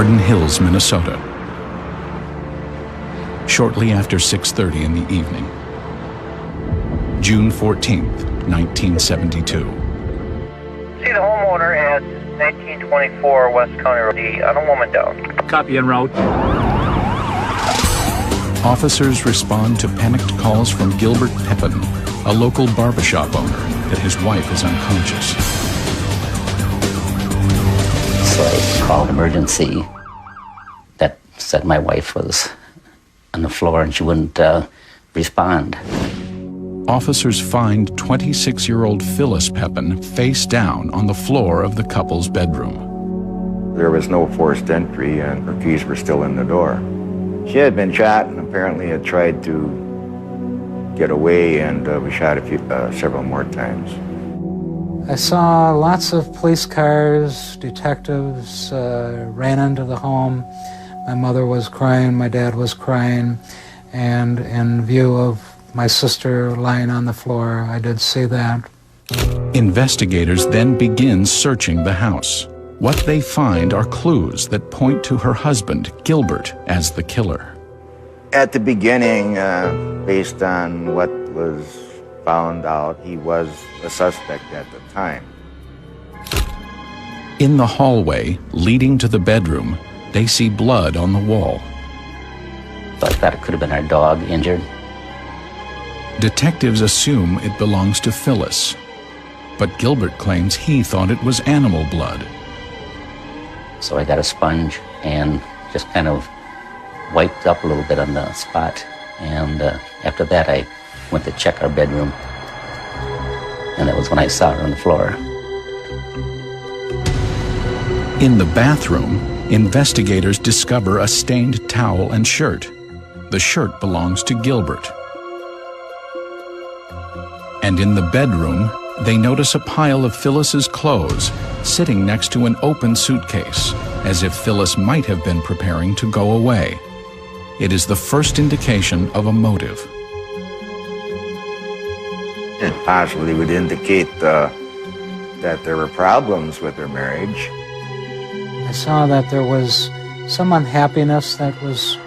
Arden Hills, Minnesota. Shortly after 6:30 in the evening. June 14th, 1972. See the homeowner at 1924 West County Road D on a woman down. Copy en route. Officers respond to panicked calls from Gilbert Peppin, a local barbershop owner, that his wife is unconscious. So I called emergency. That said my wife was on the floor and she wouldn't respond. Officers find 26-year-old Phyllis Peppin face down on the floor of the couple's bedroom. There was no forced entry and her keys were still in the door. She had been shot and apparently had tried to get away, and was shot several more times. I saw lots of police cars, detectives ran into the home. My mother was crying, my dad was crying, and in view of my sister lying on the floor, I did see that. Investigators then begin searching the house. What they find are clues that point to her husband, Gilbert, as the killer. At the beginning, based on what was found out, he was a suspect at the time. In the hallway leading to the bedroom, they see blood on the wall. So I thought it could have been our dog injured. Detectives assume it belongs to Phyllis, but Gilbert claims he thought it was animal blood. So I got a sponge and just kind of wiped up a little bit on the spot. And after that, I went to check our bedroom. And that was when I saw her on the floor. In the bathroom, investigators discover a stained towel and shirt. The shirt belongs to Gilbert. And in the bedroom, they notice a pile of Phyllis's clothes sitting next to an open suitcase, as if Phyllis might have been preparing to go away. It is the first indication of a motive. It possibly would indicate that there were problems with their marriage. I saw that there was some unhappiness that was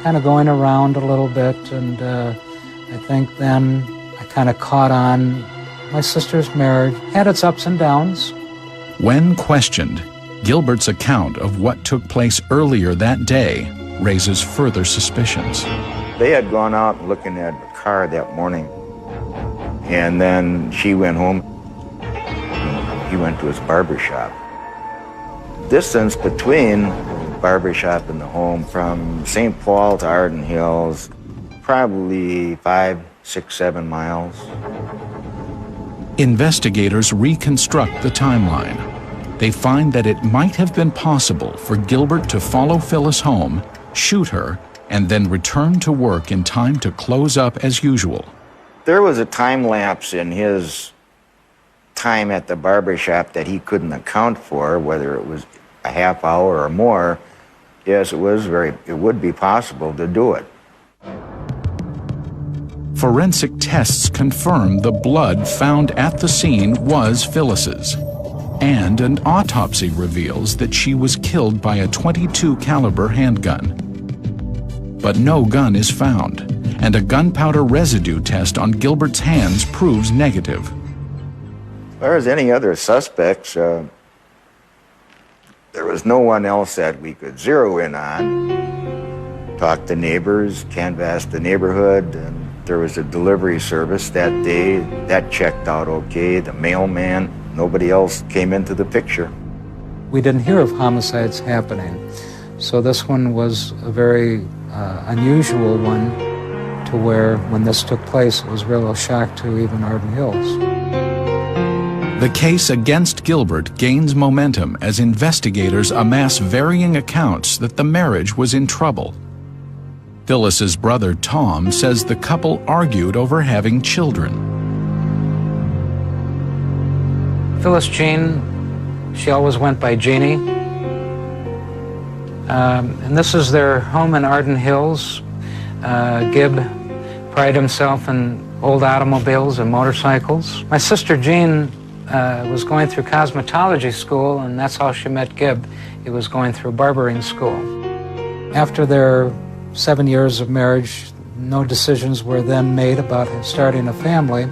kind of going around a little bit, and I think then I kind of caught on. My sister's marriage had its ups and downs. When questioned, Gilbert's account of what took place earlier that day raises further suspicions. They had gone out looking at a car that morning, and then she went home. He went to his barbershop. Distance between the barbershop and the home from St. Paul to Arden Hills, probably 5, 6, 7 miles. Investigators reconstruct the timeline. They find that it might have been possible for Gilbert to follow Phyllis home, shoot her, and then return to work in time to close up as usual. There was a time lapse in his time at the barbershop that he couldn't account for, whether it was a half hour or more. Yes, it would be possible to do it. Forensic tests confirm the blood found at the scene was Phyllis's, and an autopsy reveals that she was killed by a .22 caliber handgun. But no gun is found, and a gunpowder residue test on Gilbert's hands proves negative. As far as any other suspects, there was no one else that we could zero in on. Talked to neighbors, canvassed the neighborhood, and there was a delivery service that day. That checked out okay. The mailman, nobody else came into the picture. We didn't hear of homicides happening, so this one was a very unusual one, to where when this took place, it was really a shock to even Arden Hills. The case against Gilbert gains momentum as investigators amass varying accounts that the marriage was in trouble. Phyllis's brother Tom says the couple argued over having children. Phyllis Jean, she always went by Jeannie. And this is their home in Arden Hills. Gib prided himself in old automobiles and motorcycles. My sister Jean was going through cosmetology school, and that's how she met Gib. He was going through barbering school. After their 7 years of marriage, no decisions were then made about starting a family,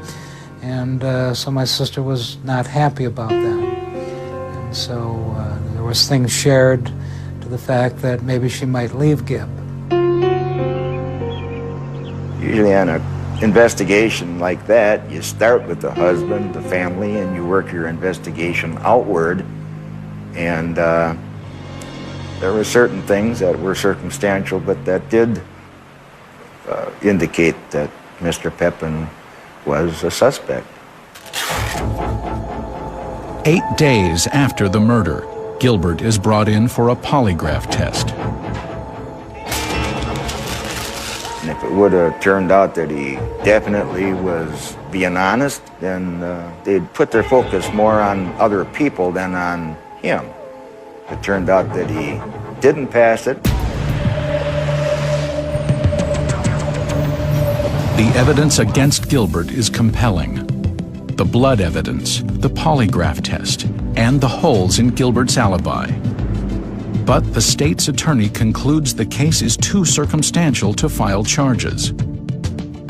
and so my sister was not happy about that. And so there was things shared to the fact that maybe she might leave Gib. Usually on an investigation like that, you start with the husband, the family, and you work your investigation outward. And there were certain things that were circumstantial, but that did indicate that Mr. Peppin was a suspect. 8 days after the murder, Gilbert is brought in for a polygraph test. And if it would have turned out that he definitely was being honest, then they'd put their focus more on other people than on him. It turned out that he didn't pass it. The evidence against Gilbert is compelling. The blood evidence, the polygraph test, and the holes in Gilbert's alibi. But the state's attorney concludes the case is too circumstantial to file charges.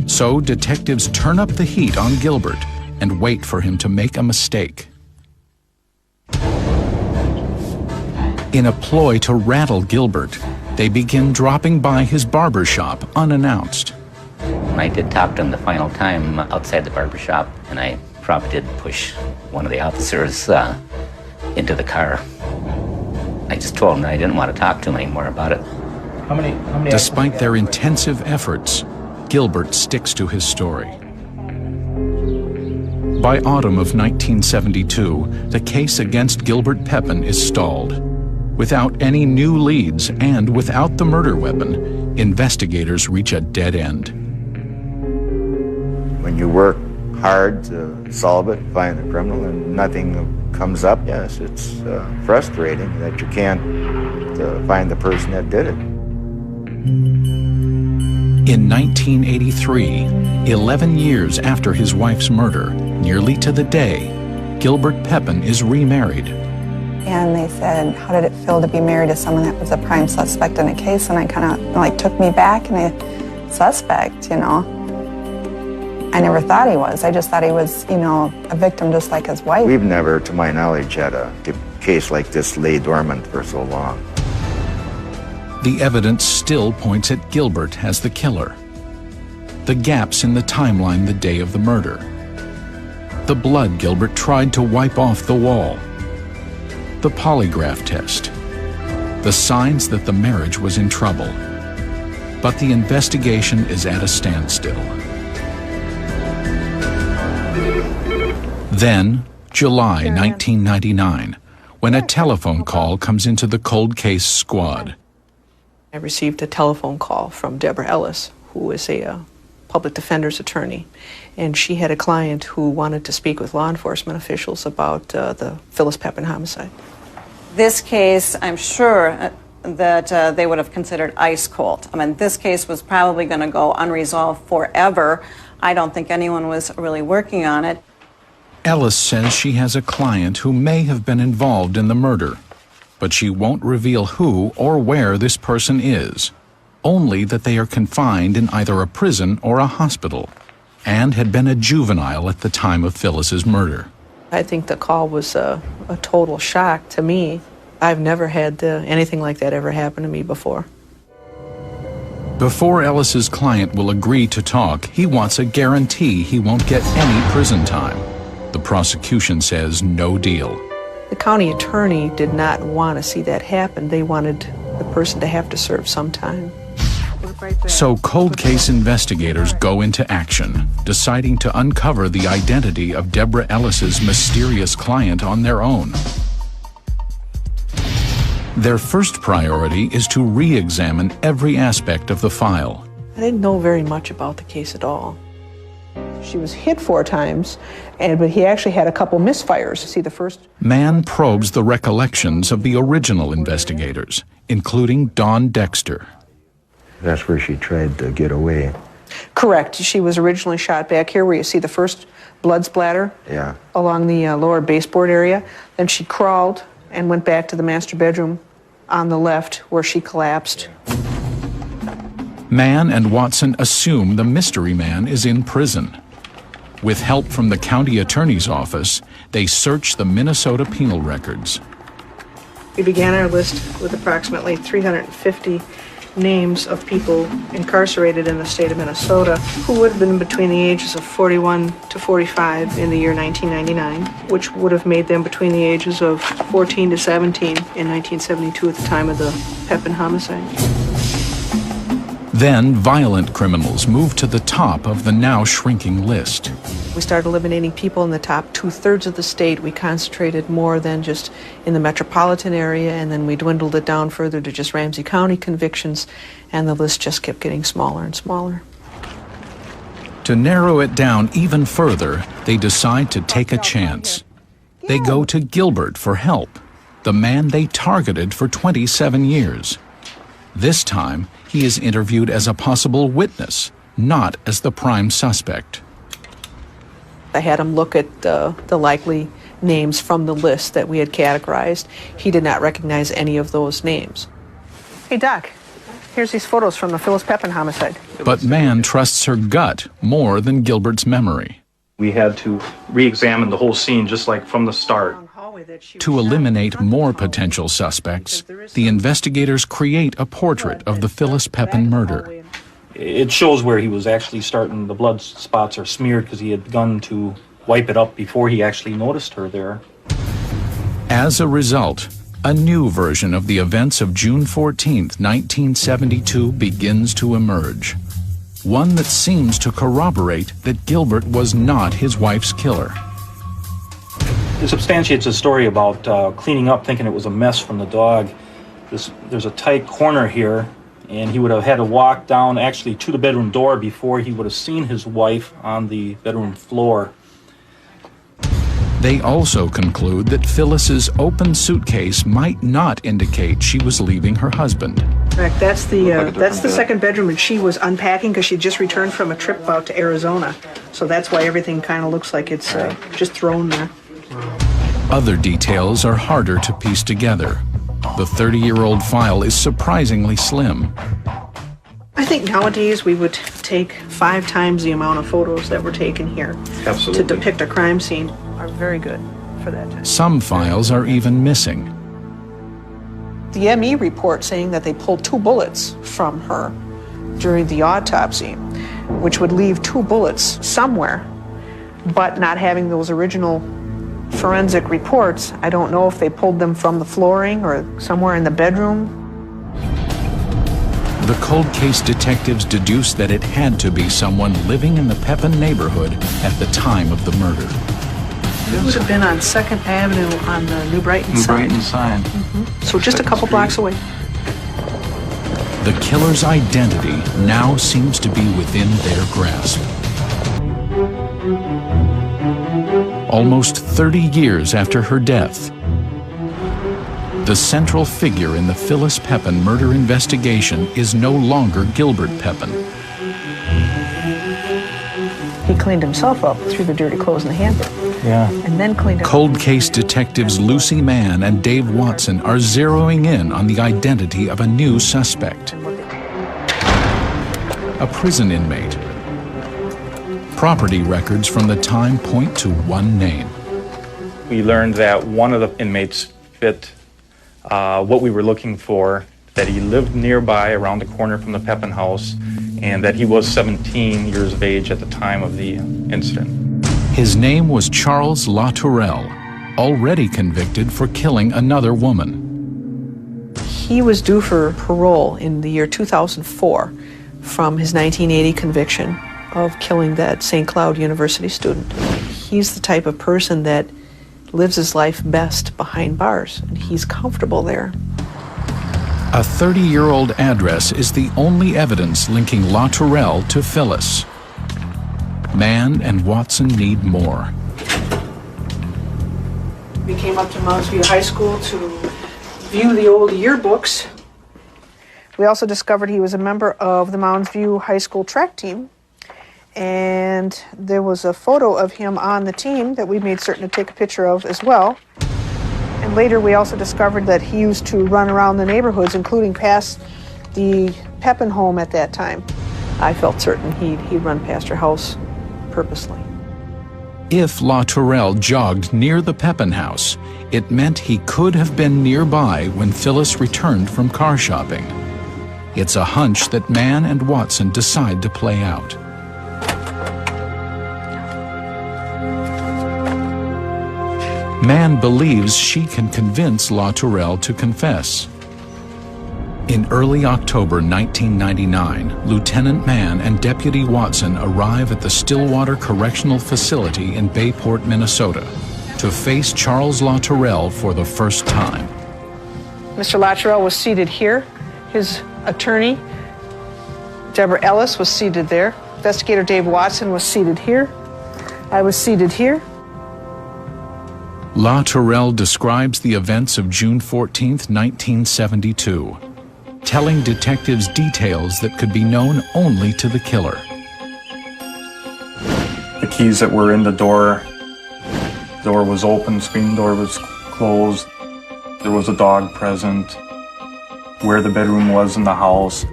So detectives turn up the heat on Gilbert and wait for him to make a mistake. In a ploy to rattle Gilbert, they begin dropping by his barber shop unannounced. I did talk to him the final time outside the barber shop, and I probably did push one of the officers into the car. I just told him that I didn't want to talk to him anymore about it. How many Despite their intensive efforts, Gilbert sticks to his story. By autumn of 1972, the case against Gilbert Peppin is stalled. Without any new leads and without the murder weapon, investigators reach a dead end. When you work hard to solve it, find the criminal, and nothing comes up, yes, it's frustrating that you can't find the person that did it. In 1983, 11 years after his wife's murder, nearly to the day, Gilbert Peppin is remarried. And they said, how did it feel to be married to someone that was a prime suspect in a case? And I kind of took me back, and a suspect, I never thought he was. I just thought he was, a victim just like his wife. We've never, to my knowledge, had a case like this lay dormant for so long. The evidence still points at Gilbert as the killer. The gaps in the timeline the day of the murder. The blood Gilbert tried to wipe off the wall. The polygraph test. The signs that the marriage was in trouble. But the investigation is at a standstill. Then, July 1999, when a telephone call comes into the cold case squad. I received a telephone call from Deborah Ellis, who is a public defender's attorney, and she had a client who wanted to speak with law enforcement officials about the Phyllis Peppin homicide. This case, I'm sure that they would have considered ice cold. I mean, this case was probably going to go unresolved forever. I don't think anyone was really working on it. Ellis says she has a client who may have been involved in the murder, but she won't reveal who or where this person is, only that they are confined in either a prison or a hospital, and had been a juvenile at the time of Phyllis's murder. I think the call was a total shock to me. I've never had anything like that ever happen to me before. Before Ellis's client will agree to talk, he wants a guarantee he won't get any prison time. The prosecution says no deal. The county attorney did not want to see that happen. They wanted the person to have to serve some time. So cold case investigators go into action, deciding to uncover the identity of Deborah Ellis's mysterious client on their own. Their first priority is to re-examine every aspect of the file. I didn't know very much about the case at all. She was hit 4 times, but he actually had a couple misfires. See, the first... Mann probes the recollections of the original investigators, including Dawn Dexter. That's where she tried to get away. Correct. She was originally shot back here where you see the first blood splatter Yeah. along the lower baseboard area. Then she crawled and went back to the master bedroom on the left where she collapsed. Mann and Watson assume the mystery man is in prison. With help from the county attorney's office, they search the Minnesota penal records. We began our list with approximately 350 names of people incarcerated in the state of Minnesota who would have been between the ages of 41 to 45 in the year 1999, which would have made them between the ages of 14 to 17 in 1972 at the time of the Peppin homicide. Then violent criminals move to the top of the now shrinking list. We started eliminating people in the top 2/3 of the state. We concentrated more than just in the metropolitan area, and then we dwindled it down further to just Ramsey County convictions, and the list just kept getting smaller and smaller. To narrow it down even further, they decide to take a chance. They go to Gilbert for help, the man they targeted for 27 years. This time, he is interviewed as a possible witness, not as the prime suspect. I had him look at the likely names from the list that we had categorized. He did not recognize any of those names. Hey, Doc, here's these photos from the Phyllis Peppin homicide. But Mann trusts her gut more than Gilbert's memory. We had to re-examine the whole scene just like from the start. To eliminate more potential suspects, the investigators create a portrait of the Phyllis Peppin murder. It shows where he was actually starting, the blood spots are smeared because he had begun to wipe it up before he actually noticed her there. As a result, a new version of the events of June 14th, 1972 begins to emerge. One that seems to corroborate that Gilbert was not his wife's killer. It substantiates a story about cleaning up, thinking it was a mess from the dog. There's a tight corner here, and he would have had to walk down actually to the bedroom door before he would have seen his wife on the bedroom floor. They also conclude that Phyllis's open suitcase might not indicate she was leaving her husband. Correct. That's the second bedroom, and she was unpacking because she just returned from a trip out to Arizona. So that's why everything kind of looks like it's just thrown there. Other details are harder to piece together. The 30-year-old file is surprisingly slim. I think nowadays we would take 5 times the amount of photos that were taken here. Absolutely. To depict a crime scene. Are very good for that time. Some files are even missing. The ME report saying that they pulled 2 bullets from her during the autopsy, which would leave 2 bullets somewhere, but not having those original forensic reports, I don't know if they pulled them from the flooring or somewhere in the bedroom. The cold case detectives deduced that it had to be someone living in the Peppin neighborhood at the time of the murder. It would have been on 2nd Avenue on the New Brighton side. So just a couple blocks away. The killer's identity now seems to be within their grasp. Almost 30 years after her death, the central figure in the Phyllis Peppin murder investigation is no longer Gilbert Peppin. He cleaned himself up through the dirty clothes in the hamper. Yeah. And then cleaned up. Cold case detectives Lucy Mann and Dave Watson are zeroing in on the identity of a new suspect. A prison inmate. Property records from the time point to one name. We learned that one of the inmates fit what we were looking for, that he lived nearby around the corner from the Peppin house, and that he was 17 years of age at the time of the incident. His name was Charles LaTourelle, already convicted for killing another woman. He was due for parole in the year 2004 from his 1980 conviction of killing that St. Cloud University student. He's the type of person that lives his life best behind bars, and he's comfortable there. A 30-year-old address is the only evidence linking LaTourelle to Phyllis. Mann and Watson need more. We came up to Mounds View High School to view the old yearbooks. We also discovered he was a member of the Mounds View High School track team, And there was a photo of him on the team that we made certain to take a picture of as well. And later we also discovered that he used to run around the neighborhoods, including past the Peppin home at that time. I felt certain he'd run past her house purposely. If LaTourelle jogged near the Peppin house, it meant he could have been nearby when Phyllis returned from car shopping. It's a hunch that Mann and Watson decide to play out. Mann believes she can convince LaTourelle to confess. In early October 1999, Lieutenant Mann and Deputy Watson arrive at the Stillwater Correctional Facility in Bayport, Minnesota, to face Charles LaTourelle for the first time. Mr. LaTourelle was seated here. His attorney, Deborah Ellis, was seated there. Investigator Dave Watson was seated here. I was seated here. LaTourelle describes the events of June 14, 1972, telling detectives details that could be known only to the killer. The keys that were in the door was open, screen door was closed. There was a dog present, where the bedroom was in the house,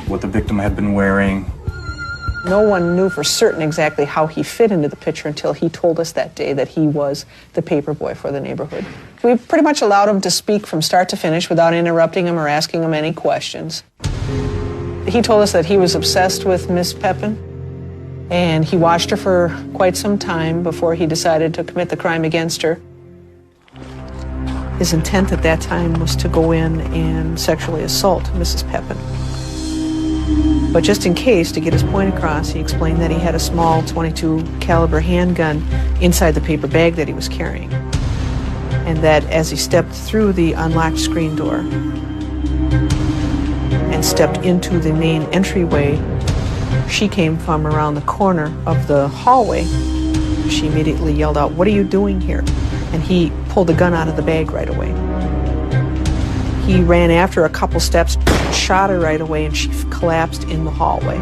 what the victim had been wearing. No one knew for certain exactly how he fit into the picture until he told us that day that he was the paper boy for the neighborhood. We pretty much allowed him to speak from start to finish without interrupting him or asking him any questions. He told us that he was obsessed with Miss Peppin, and he watched her for quite some time before he decided to commit the crime against her. His intent at that time was to go in and sexually assault Mrs. Peppin. But just in case, to get his point across, he explained that he had a small .22 caliber handgun inside the paper bag that he was carrying. And that as he stepped through the unlocked screen door and stepped into the main entryway, she came from around the corner of the hallway. She immediately yelled out, "What are you doing here?" And he pulled the gun out of the bag right away. He ran after a couple steps, shot her right away, and she collapsed in the hallway.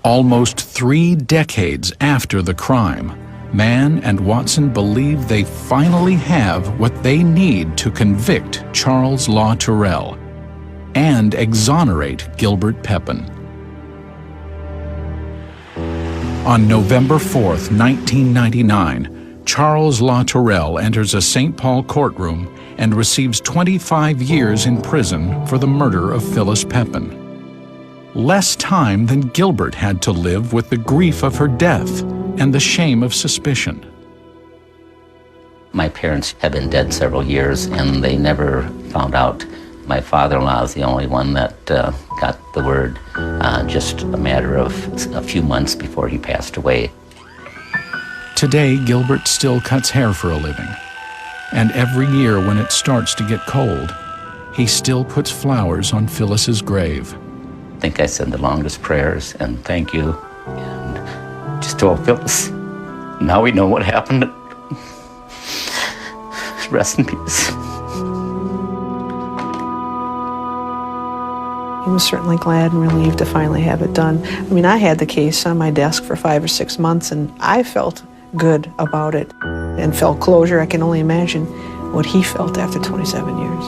Almost 3 decades after the crime, Mann and Watson believe they finally have what they need to convict Charles LaTourelle and exonerate Gilbert Peppin. On November 4th, 1999, Charles LaTourelle enters a St. Paul courtroom and receives 25 years in prison for the murder of Phyllis Peppin. Less time than Gilbert had to live with the grief of her death and the shame of suspicion. My parents had been dead several years, and they never found out. My father-in-law is the only one that got the word just a matter of a few months before he passed away. Today, Gilbert still cuts hair for a living. And every year when it starts to get cold, he still puts flowers on Phyllis's grave. I think I said the longest prayers and thank you, and just told Phyllis, now we know what happened. Rest in peace. He was certainly glad and relieved to finally have it done. I mean, I had the case on my desk for 5 or 6 months, and I felt good about it and felt closure. I can only imagine what he felt after 27 years.